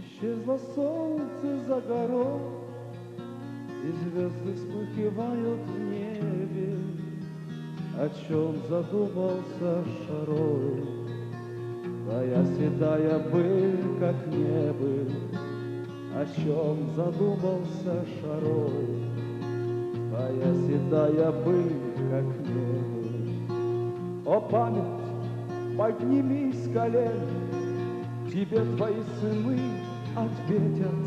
Исчезло солнце за горой, и звезды вспыхивают в небе. О чем задумался Шарой? Твоя седая быль, как не быль. О чем задумался Шарой? Твоя седая быль, как не быль. О, память, поднимись с колен, тебе твои сыны ответят.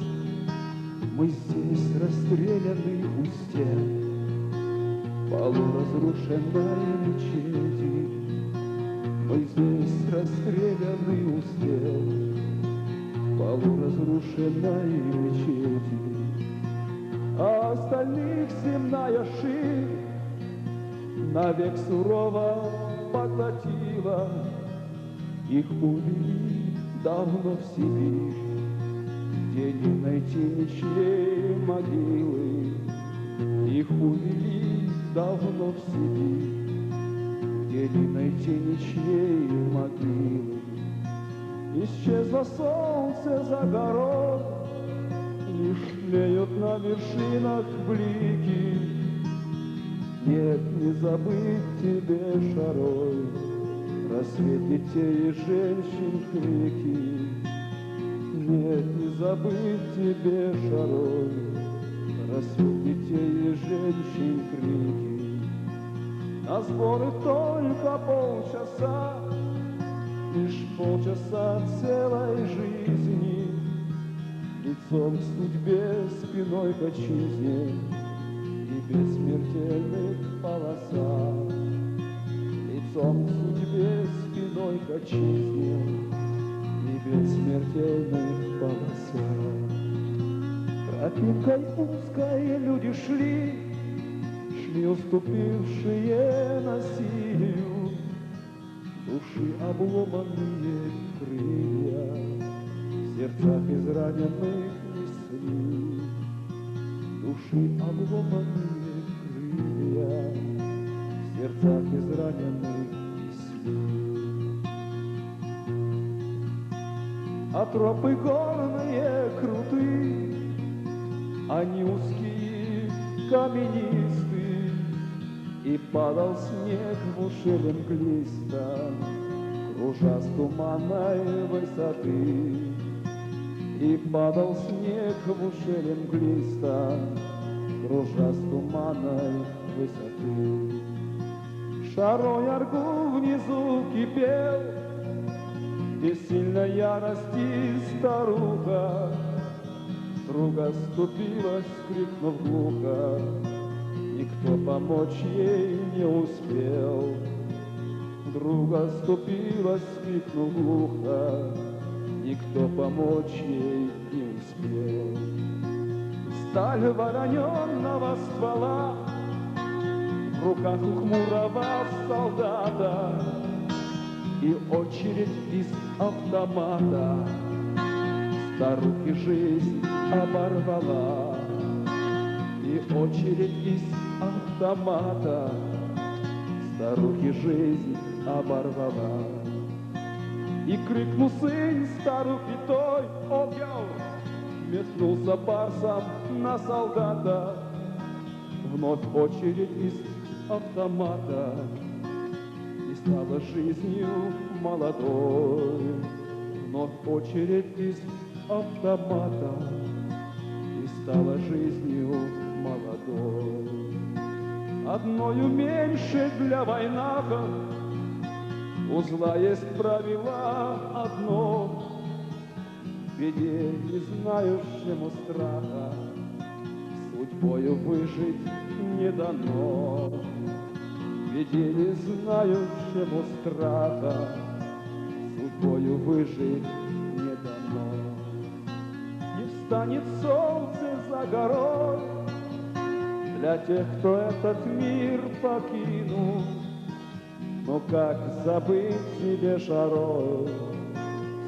Мы здесь расстреляны у стен полуразрушенной мечети. Мы здесь расстреляны у стен полуразрушенной мечети. А остальных земная ширь навек сурово поглотила. Их увели давно в Сибирь, где не найти ничьей могилы. Их увели давно в Сибирь, где не найти ничьей могилы. Исчезло солнце за горой, лишь тлеют на вершинах блики. Нет, не забыть тебе, Шарой, рассвет детей и женщин крики. Нет, не забыть тебе, Шарой, рассвет детей и женщин крики. На сборы только полчаса, лишь полчаса целой жизни. Лицом к судьбе, спиной к отчизне и бессмертельных полосах. Лицом к судьбе, спиной к отчизне и бессмертельных полосах. Тропинкой узкой люди шли, шли уступившие насилию. Души обломанные крылья в сердцах израненных несли. Души обломанные крылья в сердцах израненных несли. А тропы горные круты, они узкие, каменисты, и падал снег в ушеле мглисто, кружа с туманной высоты. И падал снег в ушеле мглисто, кружа с туманной высоты. Шарой Аргу внизу кипел, и сильной ярости старуха. Друга ступилась, крикнув глухо, никто помочь ей не успел. Друга ступилась, крикнув глухо, никто помочь ей не успел. Сталь вороненного ствола в руках у хмурого солдата, и очередь из автомата старухи жизнь оборвала. И очередь из автомата старухи жизнь оборвала. И крикнул сын старухи той, объял, метнулся барсом на солдата. Вновь очередь из автомата, и стала жизнью молодой. Вновь очередь из автомата, и стала жизнью молодой. Одною меньше для войнака, у зла есть правило одно: в беде не знающему страха судьбою выжить не дано. В беде не знающему страха судьбою выжить не дано. Не встанет солнце за горой для тех, кто этот мир покинул. Но как забыть себе, Шарой,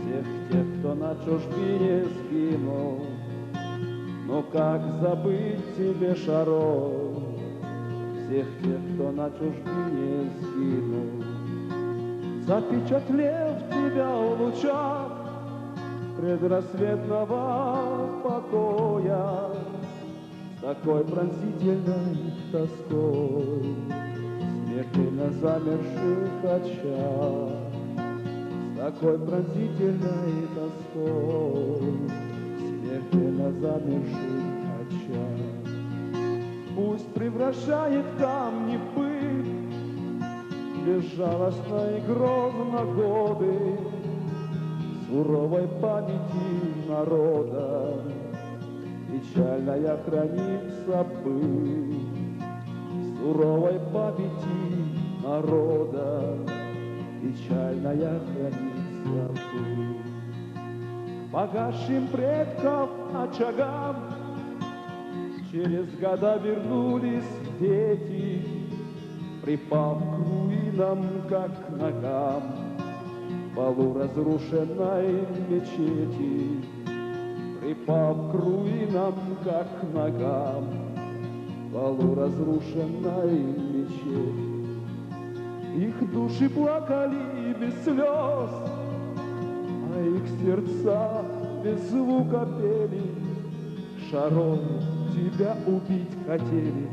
всех тех, кто на чужбине сгинул? Но как забыть себе, Шарой, всех тех, кто на чужбине сгинул? Запечатлев тебя в лучах предрассветного покоя, с такой пронзительной тоской, смертельно замерших очах, с такой пронзительной тоской, смертельно замерших очах. Пусть превращает камни в пыль, безжалостно и грозно годы суровой памяти народа, печальная хранится пыль суровой памяти народа, печальная хранится пыль. К погасшим предков очагам через года вернулись дети, припав к руинам, как к ногам полу разрушенной мечети, припав к руинам, как к ногам полу разрушенной мечети. Их души плакали без слез, а их сердца без звука пели. Шарон, тебя убить хотели,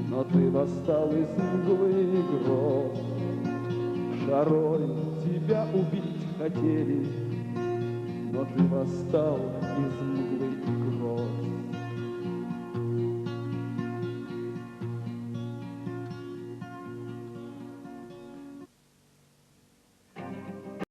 но ты восстал из мглы и гроз. Шарон, тебя убить хотели, но ты восстал из мглы и гроз.